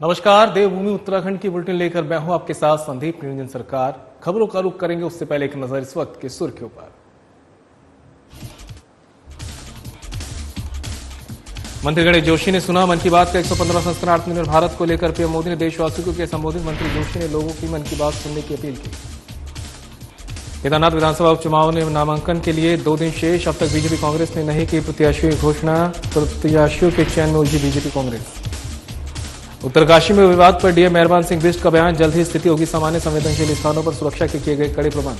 नमस्कार, देवभूमि उत्तराखंड की बुलेटिन लेकर मैं हूं आपके साथ संदीप निरंजन सरकार। खबरों का रुख करेंगे उससे पहले एक नजर इस वक्त की सुर्खियों पर। मंत्री गणेश जोशी ने सुना मन की बात का 115वां संस्करण आत्मनिर्भर भारत को लेकर पीएम मोदी ने देशवासियों को किया संबोधित। मंत्री जोशी ने लोगों की मन की बात सुनने की अपील की। केदारनाथ विधानसभा उपचुनाव में नामांकन के लिए 2 दिन शेष, अब तक बीजेपी कांग्रेस ने नहीं की प्रत्याशियों की घोषणा। प्रत्याशियों के चयन में उलझी बीजेपी कांग्रेस। उत्तरकाशी में विवाद पर डीएम मेहरबान सिंह बिष्ट का बयान, जल्द ही स्थिति होगी सामान्य, संवेदनशील स्थानों पर सुरक्षा के किए गए कड़े प्रबंध।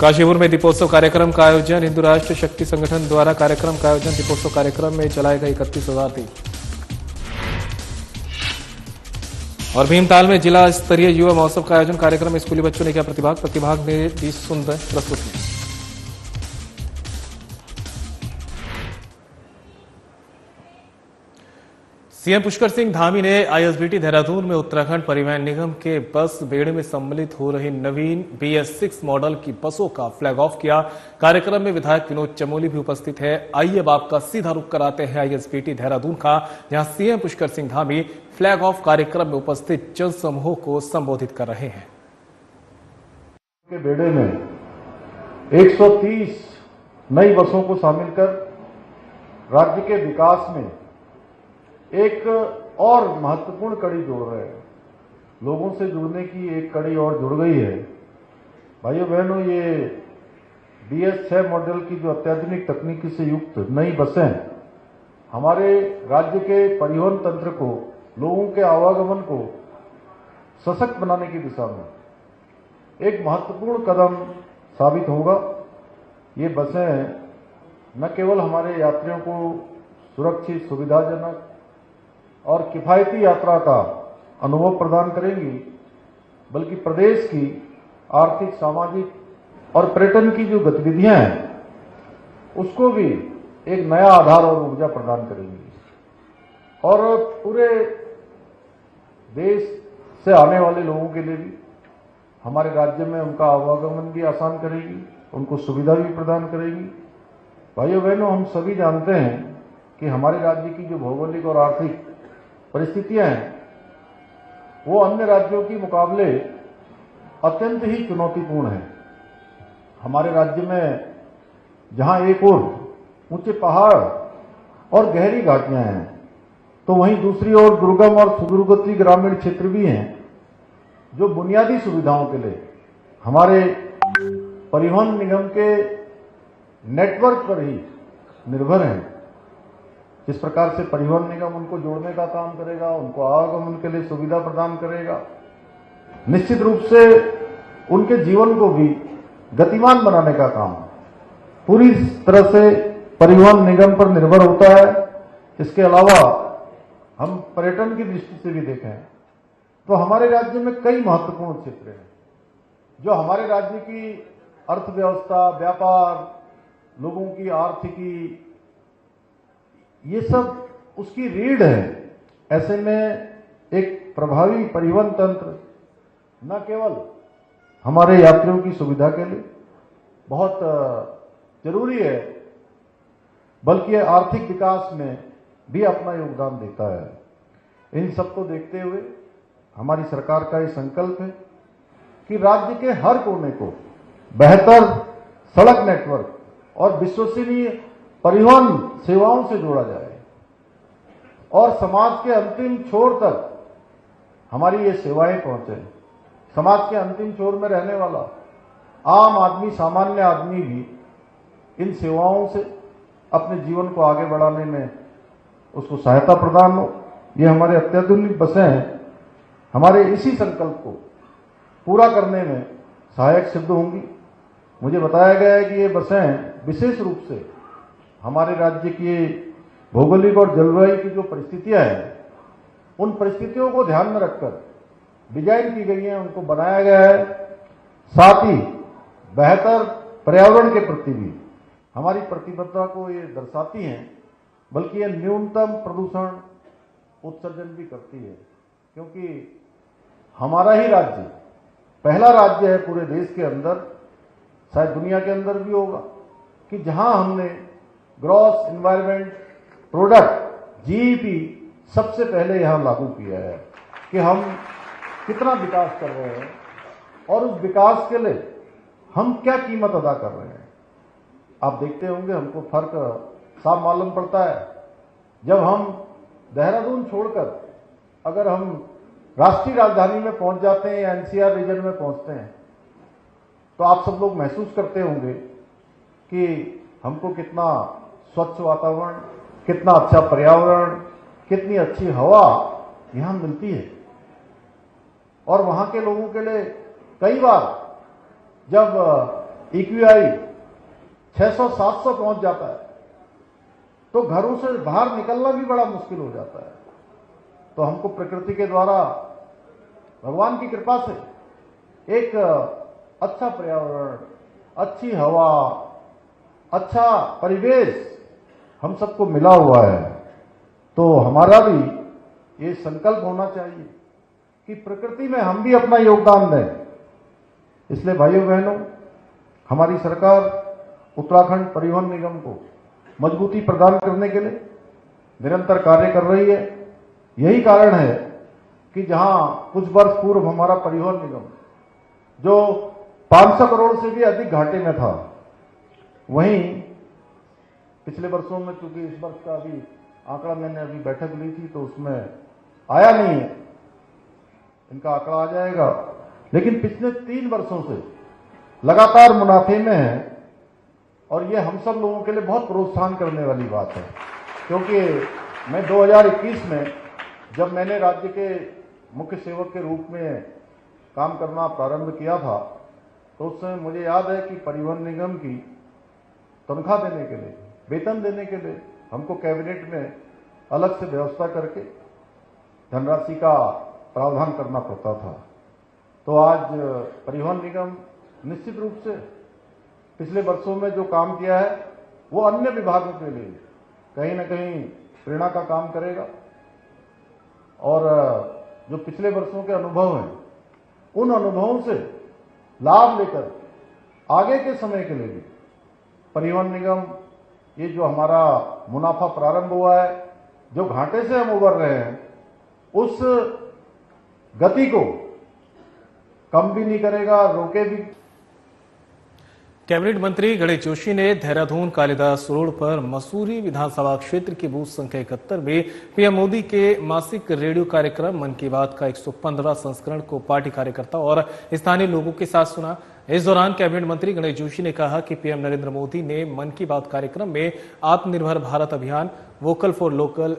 काशीपुर में दीपोत्सव कार्यक्रम का आयोजन, हिंदू राष्ट्र शक्ति संगठन द्वारा कार्यक्रम का आयोजन। दीपोत्सव कार्यक्रम में जलाए गए 31,000 दीप। और भीमताल में जिला स्तरीय युवा महोत्सव का आयोजन, कार्यक्रम में स्कूली बच्चों ने किया प्रतिभाग ने दी सुंदर प्रस्तुति। सीएम पुष्कर सिंह धामी ने आईएसबीटी देहरादून में उत्तराखंड परिवहन निगम के बस बेड़े में सम्मिलित हो रही नवीन BS6 मॉडल की बसों का फ्लैग ऑफ किया। कार्यक्रम में विधायक विनोद चमोली भी उपस्थित है। आइए अब आपका सीधा रुख कराते हैं आईएसबीटी देहरादून का, जहां CM Pushkar Singh Dhami flag of कार्यक्रम में उपस्थित जन समूह को संबोधित कर रहे हैं। के बेड़े में 130 नई बसों को शामिल कर राज्य के विकास में एक और महत्वपूर्ण कड़ी जोड़ रहे हैं। लोगों से जुड़ने की एक कड़ी और जुड़ गई है। भाइयों बहनों, ये BS6 मॉडल की जो अत्याधुनिक तकनीकी से युक्त नई बसें हमारे राज्य के परिवहन तंत्र को, लोगों के आवागमन को सशक्त बनाने की दिशा में एक महत्वपूर्ण कदम साबित होगा। ये बसें न केवल हमारे यात्रियों को सुरक्षित, सुविधाजनक और किफायती यात्रा का अनुभव प्रदान करेंगी, बल्कि प्रदेश की आर्थिक, सामाजिक और पर्यटन की जो गतिविधियां हैं उसको भी एक नया आधार और ऊर्जा प्रदान करेंगी और पूरे देश से आने वाले लोगों के लिए भी हमारे राज्य में उनका आवागमन भी आसान करेगी, उनको सुविधा भी प्रदान करेगी। भाइयों बहनों, हम सभी जानते हैं कि हमारे राज्य की जो भौगोलिक और आर्थिक परिस्थितियां हैं वो अन्य राज्यों के मुकाबले अत्यंत ही चुनौतीपूर्ण है। हमारे राज्य में जहां एक ओर ऊंचे पहाड़ और गहरी घाटियां हैं, तो वहीं दूसरी ओर दुर्गम और सुदूरवर्ती ग्रामीण क्षेत्र भी हैं, जो बुनियादी सुविधाओं के लिए हमारे परिवहन निगम के नेटवर्क पर ही निर्भर हैं। जिस प्रकार से परिवहन निगम उनको जोड़ने का काम करेगा, उनको आवागमन के लिए सुविधा प्रदान करेगा, निश्चित रूप से उनके जीवन को भी गतिमान बनाने का काम पूरी तरह से परिवहन निगम पर निर्भर होता है। इसके अलावा हम पर्यटन की दृष्टि से भी देखें तो हमारे राज्य में कई महत्वपूर्ण क्षेत्र हैं जो हमारे राज्य की अर्थव्यवस्था, व्यापार, लोगों की आर्थिकी, ये सब उसकी रीढ़ है। ऐसे में एक प्रभावी परिवहन तंत्र न केवल हमारे यात्रियों की सुविधा के लिए बहुत जरूरी है, बल्कि आर्थिक विकास में भी अपना योगदान देता है। इन सबको देखते हुए हमारी सरकार का ये संकल्प है कि राज्य के हर कोने को बेहतर सड़क नेटवर्क और विश्वसनीय परिवहन सेवाओं से जोड़ा जाए और समाज के अंतिम छोर तक हमारी ये सेवाएं पहुंचे। समाज के अंतिम छोर में रहने वाला आम आदमी, सामान्य आदमी भी इन सेवाओं से अपने जीवन को आगे बढ़ाने में उसको सहायता प्रदान हो। ये हमारे अत्याधुनिक बसें हमारे इसी संकल्प को पूरा करने में सहायक सिद्ध होंगी। मुझे बताया गया है कि ये बसें विशेष रूप से हमारे राज्य की भौगोलिक और जलवायु की जो परिस्थितियां हैं, उन परिस्थितियों को ध्यान में रखकर डिजाइन की गई है, उनको बनाया गया है। साथ ही बेहतर पर्यावरण के प्रति भी हमारी प्रतिबद्धता को ये दर्शाती हैं, बल्कि ये न्यूनतम प्रदूषण उत्सर्जन भी करती है, क्योंकि हमारा ही राज्य पहला राज्य है पूरे देश के अंदर, शायद दुनिया के अंदर भी होगा, कि जहां हमने ग्रॉस एनवायरमेंट प्रोडक्ट जीईपी सबसे पहले यहां लागू किया है कि हम कितना विकास कर रहे हैं और उस विकास के लिए हम क्या कीमत अदा कर रहे हैं। आप देखते होंगे, हमको फर्क साफ मालूम पड़ता है जब हम देहरादून छोड़कर अगर हम राष्ट्रीय राजधानी में पहुंच जाते हैं या एनसीआर रीजन में पहुंचते हैं तो आप सब लोग महसूस करते होंगे कि हमको कितना स्वच्छ वातावरण, कितना अच्छा पर्यावरण, कितनी अच्छी हवा यहां मिलती है। और वहां के लोगों के लिए कई बार जब EQI 600-700 पहुंच जाता है तो घरों से बाहर निकलना भी बड़ा मुश्किल हो जाता है। तो हमको प्रकृति के द्वारा, भगवान की कृपा से एक अच्छा पर्यावरण, अच्छी हवा, अच्छा परिवेश हम सबको मिला हुआ है। तो हमारा भी ये संकल्प होना चाहिए कि प्रकृति में हम भी अपना योगदान दें। इसलिए भाइयों बहनों, हमारी सरकार उत्तराखंड परिवहन निगम को मजबूती प्रदान करने के लिए निरंतर कार्य कर रही है। यही कारण है कि जहां कुछ वर्ष पूर्व हमारा परिवहन निगम जो 500 करोड़ से भी अधिक घाटे में था, वहीं पिछले वर्षों में, चूंकि इस वर्ष का अभी आंकड़ा मैंने अभी बैठक ली थी तो उसमें आया नहीं है, इनका आंकड़ा आ जाएगा, लेकिन पिछले 3 वर्षों से लगातार मुनाफे में है। और ये हम सब लोगों के लिए बहुत प्रोत्साहन करने वाली बात है, क्योंकि मैं 2021 में जब मैंने राज्य के मुख्य सेवक के रूप में काम करना प्रारंभ किया था तो उस समय मुझे याद है कि परिवहन निगम की तनख्वाह देने के लिए, वेतन देने के लिए हमको कैबिनेट में अलग से व्यवस्था करके धनराशि का प्रावधान करना पड़ता था। तो आज परिवहन निगम निश्चित रूप से पिछले वर्षों में जो काम किया है वो अन्य विभागों के लिए कहीं ना कहीं प्रेरणा का काम करेगा। और जो पिछले वर्षों के अनुभव हैं, उन अनुभवों से लाभ लेकर आगे के समय के लिए भी परिवहन निगम, ये जो हमारा मुनाफा प्रारंभ हुआ है, जो घाटे से हम उबर रहे हैं, उस गति को कम भी नहीं करेगा, रोके भी। कैबिनेट मंत्री गणेश जोशी ने देहरादून कालिदास रोड पर मसूरी विधानसभा क्षेत्र के बूथ संख्या 71 में पीएम मोदी के मासिक रेडियो कार्यक्रम मन की बात का 115 संस्करण को पार्टी कार्यकर्ता और स्थानीय लोगों के साथ सुना। इस दौरान कैबिनेट मंत्री गणेश जोशी ने कहा कि पीएम नरेंद्र मोदी ने मन की बात कार्यक्रम में आत्मनिर्भर भारत अभियान, वोकल फॉर लोकल,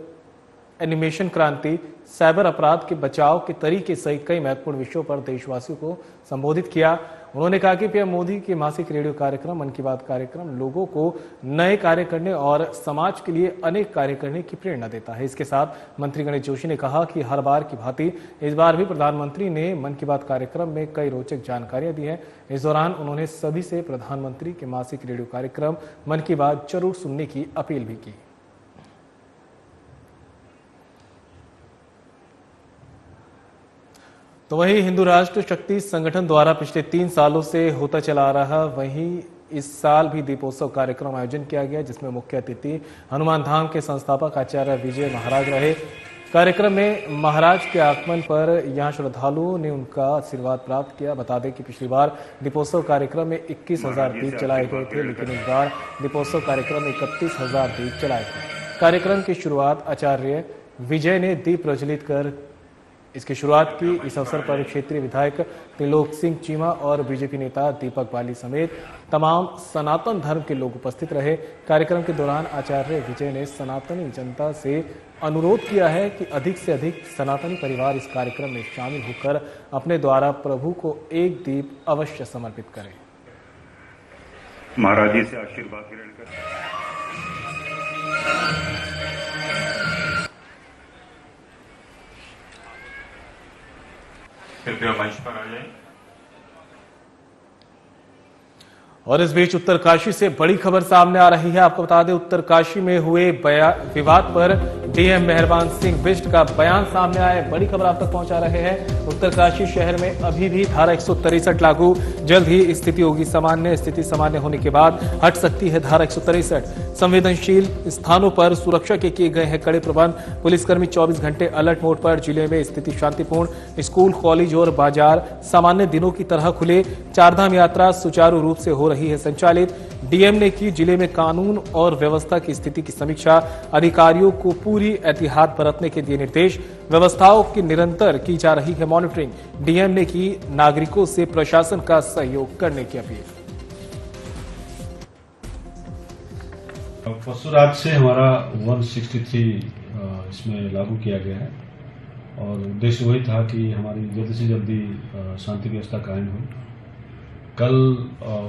एनिमेशन क्रांति, साइबर अपराध के बचाव के तरीके सहित कई महत्वपूर्ण विषयों पर देशवासियों को संबोधित किया। उन्होंने कहा कि पीएम मोदी के मासिक रेडियो कार्यक्रम मन की बात कार्यक्रम लोगों को नए कार्य करने और समाज के लिए अनेक कार्य करने की प्रेरणा देता है। इसके साथ मंत्री गणेश जोशी ने कहा कि हर बार की भांति इस बार भी प्रधानमंत्री ने मन की बात कार्यक्रम में कई रोचक जानकारियां दी हैं। इस दौरान उन्होंने सभी से प्रधानमंत्री के मासिक रेडियो कार्यक्रम मन की बात जरूर सुनने की अपील भी की। तो वहीं हिंदू राष्ट्र शक्ति संगठन द्वारा पिछले 3 सालों से होता चला रहा, वहीं इस साल भी दीपोत्सव कार्यक्रम आयोजन किया गया, जिसमें मुख्य अतिथि हनुमान धाम के संस्थापक आचार्य विजय महाराज रहे। कार्यक्रम में महाराज के आगमन पर यहां श्रद्धालुओं ने उनका आशीर्वाद प्राप्त किया। बता दें कि पिछली बार दीपोत्सव कार्यक्रम में 21,000 दीप जलाए गए थे, लेकिन इस बार दीपोत्सव कार्यक्रम में 31,000 दीप जलाए थे। कार्यक्रम की शुरुआत आचार्य विजय ने दीप प्रज्वलित कर इसकी शुरुआत की। इस अवसर पर क्षेत्रीय विधायक त्रिलोक सिंह चीमा और बीजेपी नेता दीपक बाली समेत तमाम सनातन धर्म के लोग उपस्थित रहे। कार्यक्रम के दौरान आचार्य विजय ने सनातनी जनता से अनुरोध किया है कि अधिक से अधिक सनातनी परिवार इस कार्यक्रम में शामिल होकर अपने द्वारा प्रभु को एक दीप अवश्य समर्पित करें। महाराज जी से आशीर्वाद ग्रहण करें। कृपया मंच पर आ जाए। और इस बीच उत्तरकाशी से बड़ी खबर सामने आ रही है। आपको बता दें, उत्तरकाशी में हुए विवाद पर डीएम मेहरबान सिंह बिष्ट का बयान सामने आया। बड़ी खबर आप तक पहुंचा रहे हैं। उत्तरकाशी शहर में अभी भी धारा 163 लागू, जल्द ही स्थिति होगी सामान्य। स्थिति सामान्य होने के बाद हट सकती है धारा 163। संवेदनशील स्थानों पर सुरक्षा के किए गए हैं कड़े प्रबंध। पुलिसकर्मी 24 घंटे अलर्ट मोड पर। जिले में स्थिति शांतिपूर्ण। स्कूल, कॉलेज और बाजार सामान्य दिनों की तरह खुले। चारधाम यात्रा सुचारू रूप से हो रही है संचालित। डीएम ने की जिले में कानून और व्यवस्था की स्थिति की समीक्षा। अधिकारियों को पूरी एहतियात बरतने के दिए निर्देश। व्यवस्थाओं की निरंतर की जा रही है मॉनिटरिंग। डीएम ने की नागरिकों से प्रशासन का सहयोग करने की अपील। परसों रात से हमारा 163 इसमें लागू किया गया है और उद्देश्य वही था कि हमारी जल्दी से जल्दी शांति व्यवस्था कायम हो। कल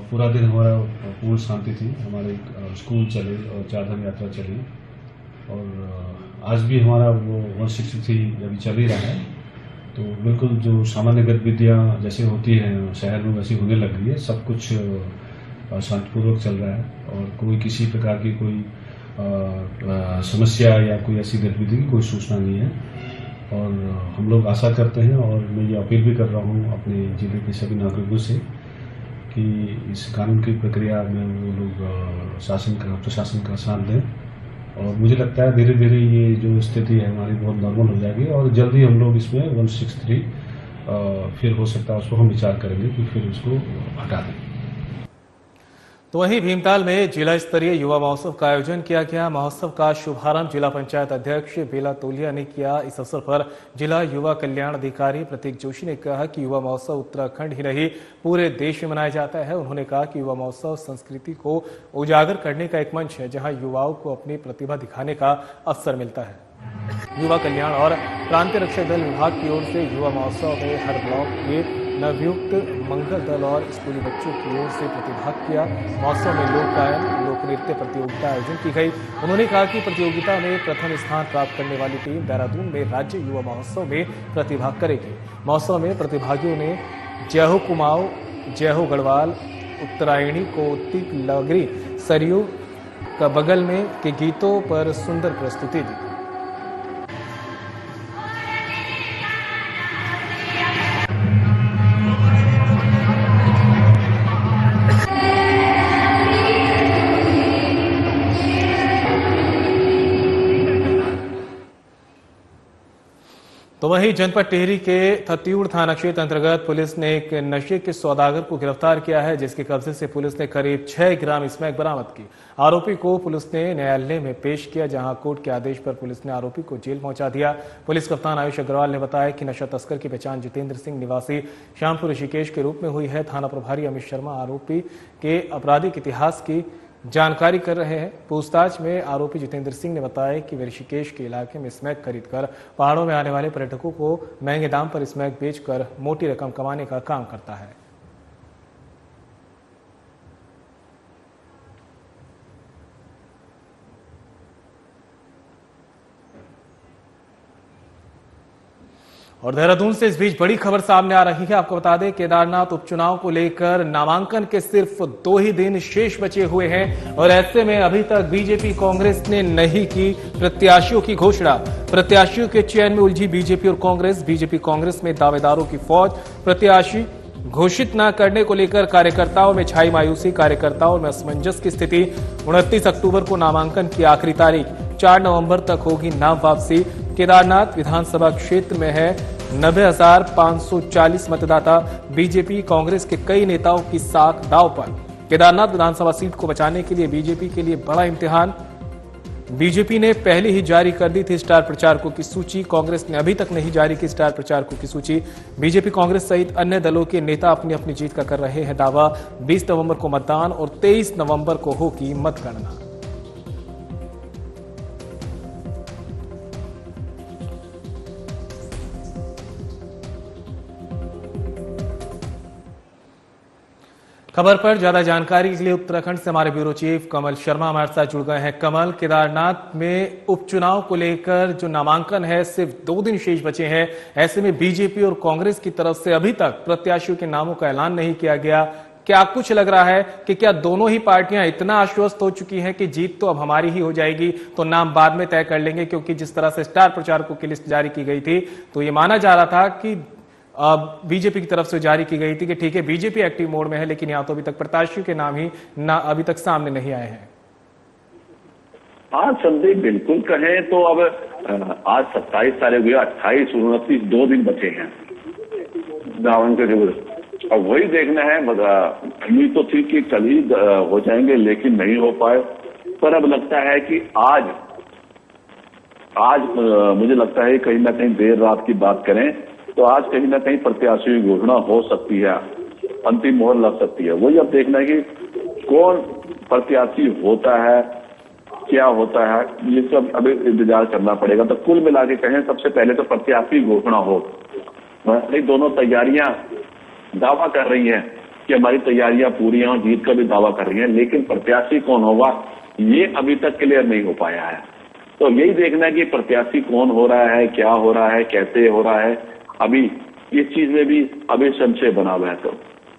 पूरा दिन हमारा पूर्ण शांति थी। हमारे स्कूल चले और चारधाम यात्रा चली और आज भी हमारा वो 163 अभी चल ही रहा है। तो बिल्कुल जो सामान्य गतिविधियाँ जैसे होती हैं शहर में वैसी होने लग गई है। सब कुछ शांतिपूर्वक चल रहा है और कोई किसी प्रकार की कोई समस्या या कोई ऐसी गतिविधि की कोई सूचना नहीं है। और हम लोग आशा करते हैं और मैं ये अपील भी कर रहा हूँ अपने जिले के सभी नागरिकों से कि इस कानून की प्रक्रिया में वो लोग प्रशासन का साथ दें। और मुझे लगता है धीरे धीरे ये जो स्थिति है हमारी बहुत नॉर्मल हो जाएगी और जल्दी हम लोग इसमें 163 फिर हो सकता है उसको हम विचार करेंगे कि फिर उसको हटा दें। तो वहीं भीमताल में जिला स्तरीय युवा महोत्सव का आयोजन किया गया। महोत्सव का शुभारंभ जिला पंचायत अध्यक्ष बेला तोलिया ने किया। इस अवसर पर जिला युवा कल्याण अधिकारी प्रतीक जोशी ने कहा कि युवा महोत्सव उत्तराखंड ही नहीं पूरे देश में मनाया जाता है। उन्होंने कहा कि युवा महोत्सव संस्कृति को उजागर करने का एक मंच है जहां युवाओं को अपनी प्रतिभा दिखाने का अवसर मिलता है। युवा कल्याण और प्रांतीय रक्षक दल विभाग की ओर से युवा महोत्सव में हर ब्लॉक के नवयुक्त मंगल दल और स्कूली बच्चों की ओर से प्रतिभाग किया। महोत्सव में लोक गायन, लोक नृत्य प्रतियोगिता आयोजन की गई। उन्होंने कहा कि प्रतियोगिता में प्रथम स्थान प्राप्त करने वाली टीम देहरादून में राज्य युवा महोत्सव में प्रतिभाग करेगी। महोत्सव में प्रतिभागियों ने जय हो कुमाऊं, जय हो गढ़वाल, उत्तरायणी, कौतिक, लगरी, सरयू का बगल में के गीतों पर सुंदर प्रस्तुति दी। तो वहीं जनपद टिहरी के थत्यूड़ थाना क्षेत्र अंतर्गत पुलिस ने एक नशे के सौदागर को गिरफ्तार किया है, जिसके कब्जे से पुलिस ने करीब 6 ग्राम स्मैक बरामद की। आरोपी को पुलिस ने न्यायालय में पेश किया, जहां कोर्ट के आदेश पर पुलिस ने आरोपी को जेल पहुंचा दिया। पुलिस कप्तान आयुष अग्रवाल ने बताया कि नशा तस्कर की पहचान जितेंद्र सिंह निवासी श्यामपुर ऋषिकेश के रूप में हुई है। थाना प्रभारी अमित शर्मा आरोपी के आपराधिक इतिहास की जानकारी कर रहे हैं। पूछताछ में आरोपी जितेंद्र सिंह ने बताया कि वे ऋषिकेश के इलाके में स्मैक खरीदकर पहाड़ों में आने वाले पर्यटकों को महंगे दाम पर स्मैक बेचकर मोटी रकम कमाने का काम करता है। और देहरादून से इस बीच बड़ी खबर सामने आ रही है। आपको बता दें, केदारनाथ उपचुनाव को लेकर नामांकन के सिर्फ 2 ही दिन शेष बचे हुए हैं और ऐसे में अभी तक बीजेपी कांग्रेस ने नहीं की प्रत्याशियों की घोषणा। प्रत्याशियों के चयन में उलझी बीजेपी और कांग्रेस। बीजेपी कांग्रेस में दावेदारों की फौज। प्रत्याशी घोषित न करने को लेकर कार्यकर्ताओं में छाई मायूसी। कार्यकर्ताओं में असमंजस की स्थिति। 29 अक्टूबर को नामांकन की आखिरी तारीख। 4 नवंबर तक होगी नाम वापसी। केदारनाथ विधानसभा क्षेत्र में है 90,540 मतदाता। बीजेपी कांग्रेस के कई नेताओं की साख दांव पर। केदारनाथ विधानसभा सीट को बचाने के लिए बीजेपी के लिए बड़ा इम्तिहान। बीजेपी ने पहले ही जारी कर दी थी स्टार प्रचारकों की सूची। कांग्रेस ने अभी तक नहीं जारी की स्टार प्रचारकों की सूची। बीजेपी कांग्रेस सहित अन्य दलों के नेता अपनी अपनी जीत का कर रहे हैं दावा। 20 नवंबर को मतदान और 23 नवंबर को होगी मतगणना। खबर पर ज्यादा जानकारी के लिए उत्तराखंड से हमारे ब्यूरो चीफ कमल शर्मा हमारे साथ जुड़ गए हैं। कमल, केदारनाथ में उपचुनाव को लेकर जो नामांकन है सिर्फ 2 दिन शेष बचे हैं, ऐसे में बीजेपी और कांग्रेस की तरफ से अभी तक प्रत्याशियों के नामों का ऐलान नहीं किया गया। क्या कुछ लग रहा है कि क्या दोनों ही पार्टियां इतना आश्वस्त हो चुकी हैं कि जीत तो अब हमारी ही हो जाएगी, तो नाम बाद में तय कर लेंगे? क्योंकि जिस तरह से स्टार प्रचारकों की लिस्ट जारी की गई थी तो ये माना जा रहा था कि बीजेपी की तरफ से जारी की गई थी कि ठीक है बीजेपी एक्टिव मोड में है, लेकिन यहां तो अभी तक प्रत्याशियों के नाम ही ना अभी तक सामने नहीं आए हैं। हाँ संदीप, बिल्कुल कहें तो अब आज 27 तारीख हुई, 28, 29 2 दिन बचे हैं नामांकन के। अब वही देखना है, उम्मीद तो थी कि कल ही हो जाएंगे लेकिन नहीं हो पाए। पर अब लगता है कि आज मुझे लगता है कहीं ना कहीं देर रात की बात करें तो आज कहीं ना कहीं प्रत्याशी की घोषणा हो सकती है, अंतिम मोहर लग सकती है। वही अब देखना है कि कौन प्रत्याशी होता है, क्या होता है, ये सब अभी इंतजार करना पड़ेगा। तो कुल मिला के कहें सबसे पहले तो प्रत्याशी घोषणा हो। हमारी दोनों तैयारियां दावा कर रही हैं कि हमारी तैयारियां पूरी हैं और जीत का भी दावा कर रही हैं, लेकिन प्रत्याशी कौन होगा ये अभी तक क्लियर नहीं हो पाया है। तो यही देखना है कि प्रत्याशी कौन हो रहा है, क्या हो रहा है, कैसे हो रहा है। अभी इस चीज में भी अभी संशय बना हुआ है। तो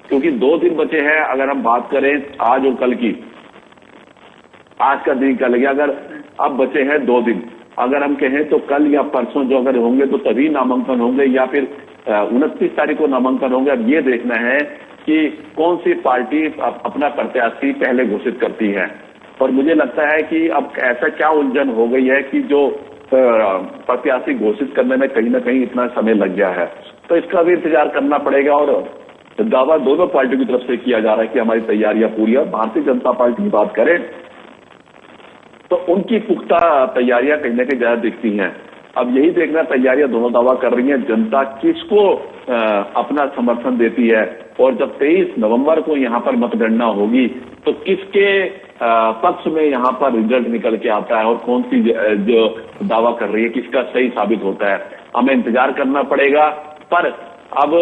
क्योंकि 2 दिन बचे हैं, अगर हम बात करें आज और कल की, आज का दिन कल गया, अगर अब बचे हैं 2 दिन, अगर हम कहें तो कल या परसों जो अगर होंगे तो तभी नामांकन होंगे या फिर 29 तारीख को नामांकन होंगे। अब ये देखना है कि कौन सी पार्टी अपना प्रत्याशी पहले घोषित करती है। और मुझे लगता है कि अब ऐसा क्या उलझन हो गई है कि जो प्रत्याशी घोषित करने में कहीं ना कहीं इतना समय लग गया है, तो इसका भी इंतजार करना पड़ेगा। और दावा दोनों पार्टियों की तरफ से किया जा रहा है कि हमारी तैयारियां पूरी है। भारतीय जनता पार्टी की बात करें तो उनकी पुख्ता तैयारियां कहीं ना कहीं ज्यादा दिखती हैं। अब यही देखना, तैयारियां दोनों दावा कर रही हैं, जनता किसको अपना समर्थन देती है। और जब 23 नवंबर को यहां पर मतगणना होगी तो किसके पक्ष में यहां पर रिजल्ट निकल के आता है और कौन सी जो दावा कर रही है किसका सही साबित होता है, हमें इंतजार करना पड़ेगा। पर अब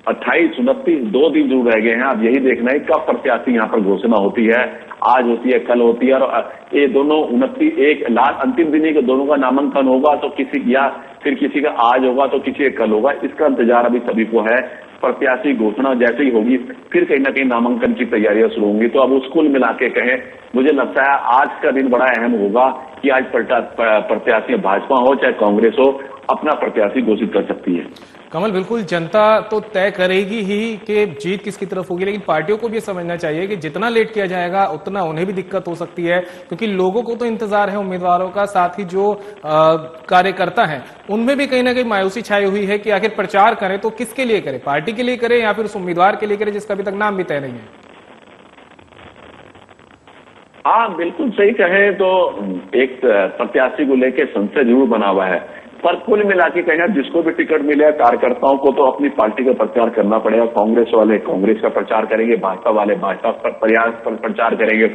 28, 29 2 दिन जरूर रह गए हैं। अब यही देखना है कब प्रत्याशी यहां पर घोषणा होती है, आज होती है, कल होती है। और ये दोनों 29 एक लास्ट अंतिम दिन ही के दोनों का नामांकन होगा तो किसी, या फिर किसी का आज होगा तो किसी का कल होगा, इसका इंतजार अभी सभी को है। प्रत्याशी घोषणा जैसे ही होगी फिर कहीं ना कहीं नामांकन की तैयारियां शुरू होंगी। तो अब उस कुल मिला के कहें, मुझे लगता है आज का दिन बड़ा अहम होगा कि आज प्रत्याशी भाजपा हो चाहे कांग्रेस हो अपना प्रत्याशी घोषित कर सकती है। कमल, बिल्कुल जनता तो तय करेगी ही कि जीत किसकी तरफ होगी, लेकिन पार्टियों को भी समझना चाहिए कि जितना लेट किया जाएगा उतना उन्हें भी दिक्कत हो सकती है, क्योंकि लोगों को तो इंतजार है उम्मीदवारों का, साथ ही जो कार्यकर्ता हैं उनमें भी कहीं ना कहीं मायूसी छाई हुई है कि आखिर प्रचार करें तो किसके लिए करें, पार्टी के लिए करें या फिर उस उम्मीदवार के लिए करें जिसका अभी तक नाम भी तय नहीं है। हाँ बिल्कुल सही कहे तो एक प्रत्याशी को लेकर संशय जरूर बना हुआ है। पर कुल मिला के कहें जिसको भी टिकट मिले, कार्यकर्ताओं को तो अपनी पार्टी का प्रचार करना पड़ेगा। कांग्रेस वाले कांग्रेस का प्रचार करेंगे, भाजपा वाले भाजपा पर प्रचार करेंगे।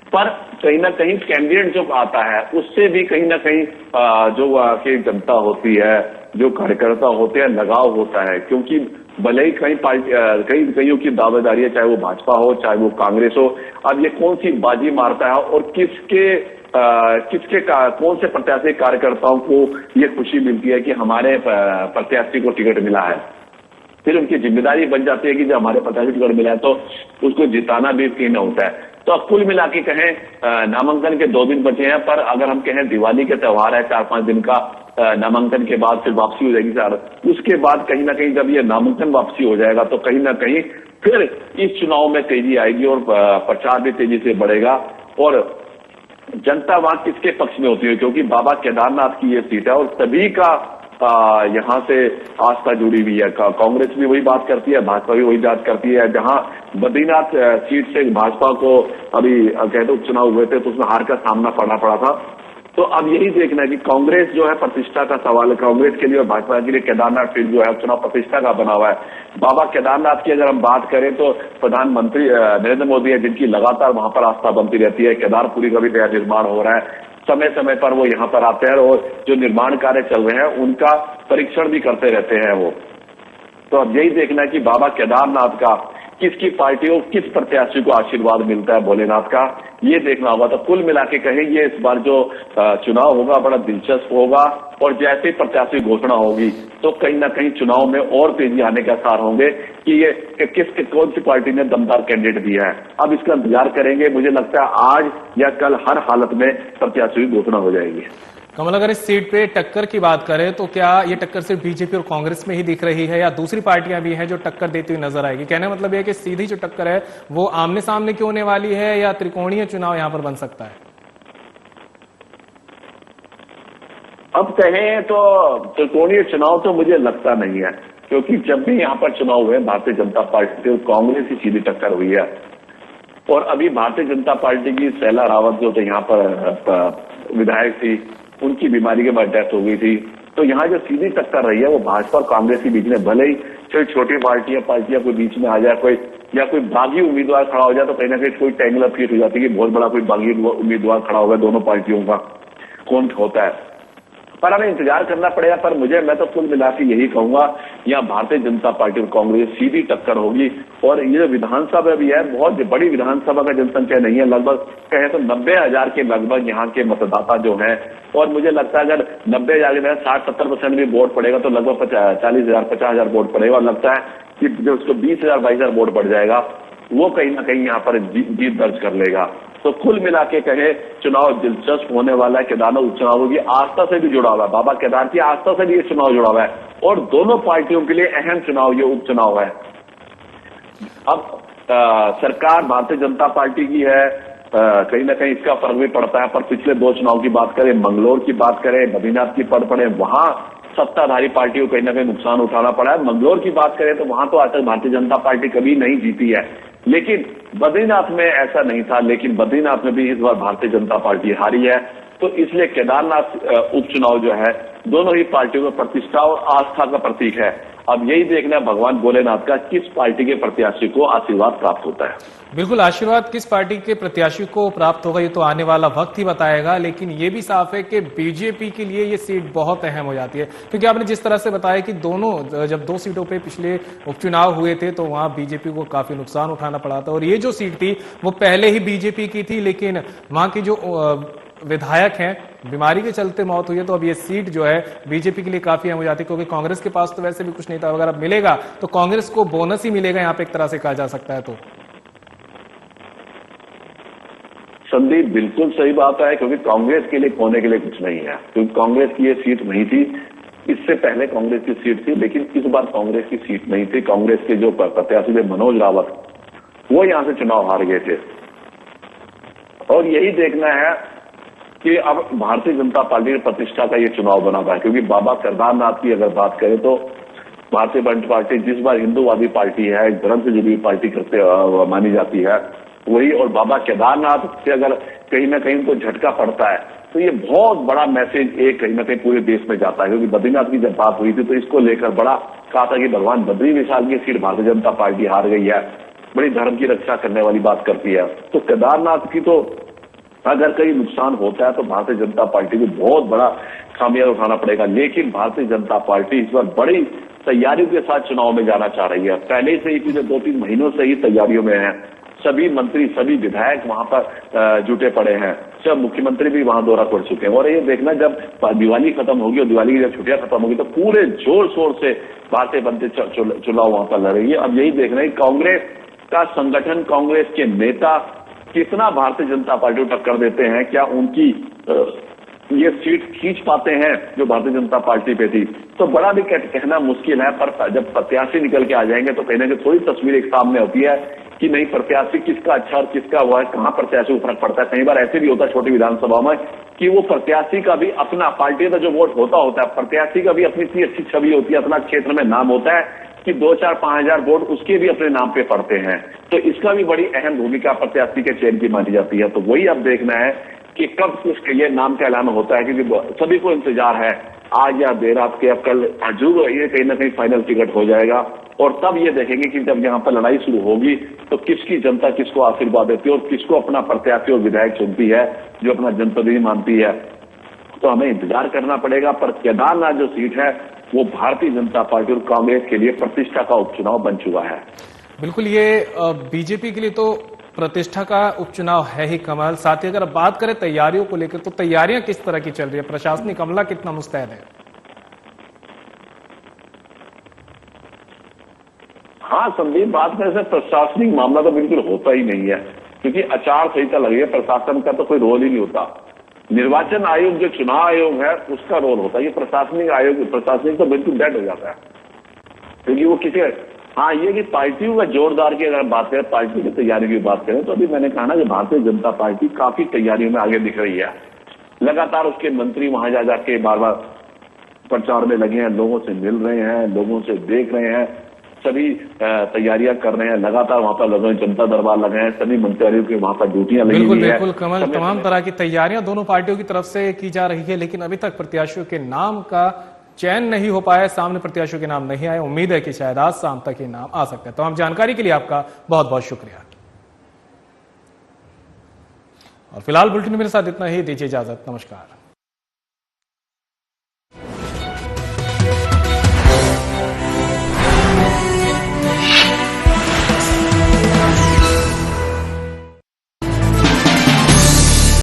पर कहीं ना कहीं कैंडिडेट जो आता है उससे भी कहीं ना कहीं जो की जनता होती है, जो कार्यकर्ता होते हैं, लगाव होता है। क्योंकि भले ही कईयों की दावेदारी है, चाहे वो भाजपा हो चाहे वो कांग्रेस हो, अब ये कौन सी बाजी मारता है और कौन से प्रत्याशी कार्यकर्ताओं को ये खुशी मिलती है कि हमारे प्रत्याशी को टिकट मिला है। फिर उनकी जिम्मेदारी बन जाती है कि जब हमारे प्रत्याशी टिकट मिला है तो उसको जिताना भी यकीन होता है। तो अब कुल मिला के कहें नामांकन के 2 दिन बचे हैं, पर अगर हम कहें दिवाली के त्योहार है 4-5 दिन का, नामांकन के बाद फिर वापसी हो जाएगी सर। उसके बाद कहीं ना कहीं जब ये नामांकन वापसी हो जाएगा तो कहीं ना कहीं फिर इस चुनाव में तेजी आएगी और प्रचार भी तेजी से बढ़ेगा। और जनता वहां किसके पक्ष में होती है, क्योंकि बाबा केदारनाथ की ये सीट है और सभी का यहां से आस्था जुड़ी हुई है। कांग्रेस भी वही बात करती है, भाजपा भी वही बात करती है। जहां बद्रीनाथ सीट से भाजपा को अभी कहते उपचुनाव हुए थे तो उसमें हार का सामना करना पड़ा था। तो अब यही देखना है कि कांग्रेस जो है प्रतिष्ठा का सवाल है कांग्रेस के लिए और भाजपा के लिए। केदारनाथ सीट जो है चुनाव प्रतिष्ठा का बना हुआ है। बाबा केदारनाथ की अगर हम बात करें तो प्रधानमंत्री नरेंद्र मोदी है जिनकी लगातार वहां पर आस्था बनती रहती है। केदारपुरी का भी नया निर्माण हो रहा है, समय समय पर वो यहाँ पर आते हैं और जो निर्माण कार्य चल रहे हैं उनका परीक्षण भी करते रहते हैं वो। तो अब यही देखना है कि बाबा केदारनाथ का किसकी पार्टी और किस प्रत्याशी को आशीर्वाद मिलता है भोलेनाथ का, ये देखना होगा। तो कुल मिला के कहें ये इस बार जो चुनाव होगा बड़ा दिलचस्प होगा, और जैसे ही प्रत्याशी घोषणा होगी तो कहीं ना कहीं चुनाव में और तेजी आने के आसार होंगे कि ये कौन सी पार्टी ने दमदार कैंडिडेट दिया है। अब इसका इंतजार करेंगे, मुझे लगता है आज या कल हर हालत में प्रत्याशी की घोषणा हो जाएगी। कमल, अगर इस सीट पे टक्कर की बात करें तो क्या ये टक्कर सिर्फ बीजेपी और कांग्रेस में ही दिख रही है या दूसरी पार्टियां भी हैं जो टक्कर देती हुई नजर आएगी? कहने का मतलब यह कि सीधी जो टक्कर है वो आमने सामने की होने वाली है या त्रिकोणीय चुनाव यहां पर बन सकता है? अब कहें तो त्रिकोणीय चुनाव तो मुझे लगता नहीं है, क्योंकि जब भी यहां पर चुनाव हुए भारतीय जनता पार्टी और कांग्रेस की सीधी टक्कर हुई है। और अभी भारतीय जनता पार्टी की शैला रावत जो तो यहां पर विधायक थी, उनकी बीमारी के बाद डेथ हो गई थी। तो यहां जो सीधी टक्कर रही है वो भाजपा और कांग्रेस के बीच में, भले ही छोटी पार्टियां कोई बीच में आ जाए, कोई बागी उम्मीदवार खड़ा हो जाए तो कहीं ना कहीं कोई टेंगल क्रिएट हो जाती है कि बहुत बड़ा कोई बागी उम्मीदवार खड़ा होगा दोनों पार्टियों का, कौन होता है। पर हमें इंतजार करना पड़ेगा। पर मैं तो कुल मिला के यही कहूंगा, यहाँ भारतीय जनता पार्टी और कांग्रेस सीधी टक्कर होगी। और ये जो विधानसभा भी है, बहुत बड़ी विधानसभा का जनसंख्या नहीं है, लगभग कहें तो 90,000 के लगभग यहाँ के मतदाता जो हैं। और मुझे लगता है अगर 90,000 में 60-70% भी वोट पड़ेगा तो लगभग 40,000-50,000 वोट पड़ेगा। और लगता है कि जो उसको 20,000-22,000 वोट बढ़ जाएगा वो कहीं ना कहीं यहाँ पर जीत दर्ज कर लेगा। तो कुल मिला के कहे चुनाव दिलचस्प होने वाला है। केदारनाथ उपचुनाव की आस्था से भी जुड़ा हुआ है, बाबा केदार की आस्था से भी ये चुनाव जुड़ा हुआ है और दोनों पार्टियों के लिए अहम चुनाव ये उपचुनाव है। अब सरकार भारतीय जनता पार्टी की है, कहीं ना कहीं इसका फर्क भी पड़ता है। पर पिछले 2 चुनाव की बात करें, मंगलौर की बात करें, बद्रीनाथ की पड़े, वहां सत्ताधारी पार्टियों को कहीं ना कहीं नुकसान उठाना पड़ा है। मंगलौर की बात करें तो वहां तो आज तक भारतीय जनता पार्टी कभी नहीं जीती है, लेकिन बद्रीनाथ में ऐसा नहीं था। लेकिन बद्रीनाथ में भी इस बार भारतीय जनता पार्टी हारी है। तो इसलिए केदारनाथ उपचुनाव जो है दोनों ही पार्टियों में प्रतिष्ठा और आस्था का प्रतीक है। अब यही देखना है भगवान भोलेनाथ का किस पार्टी के प्रत्याशी को आशीर्वाद प्राप्त होता है। बिल्कुल, आशीर्वाद किस पार्टी के प्रत्याशी को प्राप्त होगा ये तो आने वाला वक्त ही बताएगा। लेकिन ये भी साफ है कि बीजेपी के लिए ये सीट बहुत अहम हो जाती है, क्योंकि आपने जिस तरह से बताया कि जब 2 सीटों पे पिछले उपचुनाव हुए थे तो वहां बीजेपी को काफी नुकसान उठाना पड़ा था। और ये जो सीट थी वो पहले ही बीजेपी की थी, लेकिन वहां की जो विधायक हैं बीमारी के चलते मौत हुई है। तो अब ये सीट जो है बीजेपी के लिए काफी अहम हो जाती है, क्योंकि कांग्रेस के पास तो वैसे भी कुछ नहीं था। अगर अब मिलेगा तो कांग्रेस को बोनस ही मिलेगा, यहाँ पे एक तरह से कहा जा सकता है। तो संदीप बिल्कुल सही बात है, क्योंकि कांग्रेस के लिए खोने के लिए कुछ नहीं है, क्योंकि कांग्रेस की ये सीट नहीं थी। इससे पहले कांग्रेस की सीट थी, लेकिन इस बार कांग्रेस की सीट नहीं थी। कांग्रेस के जो प्रत्याशी थे मनोज रावत, वो यहां से चुनाव हार गए थे। और यही देखना है कि अब भारतीय जनता पार्टी की प्रतिष्ठा का ये चुनाव बना हुआ है, क्योंकि बाबा केदारनाथ की अगर बात करें तो भारतीय जनता पार्टी जिस बार हिंदूवादी पार्टी है, धर्म से जुड़ी हुई पार्टी मानी जाती है वही। और बाबा केदारनाथ से अगर कहीं ना कहीं उनको झटका पड़ता है तो ये बहुत बड़ा मैसेज एक कहीं ना कहीं पूरे देश में जाता है। क्योंकि बद्रीनाथ की जब बात हुई थी तो इसको लेकर बड़ा कहा था कि भगवान बद्री विशाल की सीट भारतीय जनता पार्टी हार गई है, बड़ी धर्म की रक्षा करने वाली बात करती है। तो केदारनाथ की तो अगर कहीं नुकसान होता है तो भारतीय जनता पार्टी को बहुत बड़ा खामियाजा उठाना पड़ेगा। लेकिन भारतीय जनता पार्टी इस बार बड़ी तैयारियों के साथ चुनाव में जाना चाह रही है। पहले से ही पिछले 2-3 महीनों से ही तैयारियों में है। सभी मंत्री, सभी विधायक वहां पर जुटे पड़े हैं। सब मुख्यमंत्री भी वहां दौरा कर चुके हैं। और ये देखना जब दिवाली खत्म होगी और दिवाली की जब छुट्टियां खत्म होगी तो पूरे जोर शोर से भारतीय जनता चुनाव वहां पर लड़ेगी। अब यही देखना है कांग्रेस का संगठन, कांग्रेस के नेता कितना भारतीय जनता पार्टी को टक्कर देते हैं, क्या उनकी ये सीट खींच पाते हैं जो भारतीय जनता पार्टी पे थी। तो बड़ा भी कहना मुश्किल है, पर जब प्रत्याशी निकल के आ जाएंगे तो कहीं ना कहीं थोड़ी तस्वीर एक सामने होती है कि नहीं प्रत्याशी किसका अच्छा और किसका हुआ है, कहां प्रत्याशी को फर्क पड़ता है। कई बार ऐसे भी होता है छोटी विधानसभा में कि वो प्रत्याशी का भी अपना पार्टी का जो वोट होता है, प्रत्याशी का भी अपनी इतनी अच्छी छवि होती है, अपना क्षेत्र में नाम होता है कि 2-4-5 वोट उसके भी अपने नाम पे पड़ते हैं। तो इसका भी बड़ी अहम भूमिका प्रत्याशी के चयन की मानी जाती है। तो वही अब देखना है कि कब ये नाम का ऐलान होता है, क्योंकि सभी को इंतजार है आज या देर रात के, अब कल जरूर ये कहीं ना कहीं फाइनल टिकट हो जाएगा। और तब ये देखेंगे कि जब यहाँ पर लड़ाई शुरू होगी तो किसकी जनता किसको आशीर्वाद देती है और किसको अपना प्रत्याशी और विधायक चुनती है जो अपना जनप्रतिनिधि मानती है। तो हमें इंतजार करना पड़ेगा। पर केदारनाथ जो सीट है वो भारतीय जनता पार्टी और कांग्रेस के लिए प्रतिष्ठा का उपचुनाव बन चुका है। बिल्कुल, ये बीजेपी के लिए तो प्रतिष्ठा का उपचुनाव है ही कमाल। साथ ही अगर अब बात करें तैयारियों को लेकर, तो तैयारियां किस तरह की चल रही है? प्रशासनिक अमला कितना मुस्तैद है? हाँ संदीप, बात में से प्रशासनिक मामला तो बिल्कुल होता ही नहीं है, क्योंकि आचार संहिता लगी है। प्रशासन का तो कोई रोल ही नहीं होता। निर्वाचन आयोग जो चुनाव आयोग है उसका रोल होता है। ये प्रशासनिक तो बिल्कुल डेड हो जाता है, क्योंकि वो किसी, हाँ ये कि पार्टियों का जोरदार की अगर बात करें, पार्टी की तैयारी की बात करें, तो अभी मैंने कहा ना कि भारतीय जनता पार्टी काफी तैयारियों में आगे दिख रही है। लगातार उसके मंत्री वहां जा जाके बार बार प्रचार में लगे हैं, लोगों से मिल रहे हैं, लोगों से देख रहे हैं, सभी तैयारियां कर रहे हैं। लगातार वहां पर लगे, जनता दरबार लगे हैं, सभी मंत्रियों की वहां पर ड्यूटियां लगी हुई है। बिल्कुल कमल, तमाम तरह की तैयारियां दोनों पार्टियों की तरफ से की जा रही है, लेकिन अभी तक प्रत्याशियों के नाम का चयन नहीं हो पाया। सामने प्रत्याशियों के नाम नहीं आए। उम्मीद है कि शायद आज शाम तक ये नाम आ सकते हैं। तमाम जानकारी के लिए आपका बहुत बहुत शुक्रिया। और फिलहाल बुलेटिन मेरे साथ इतना ही। दीजिए इजाजत। नमस्कार।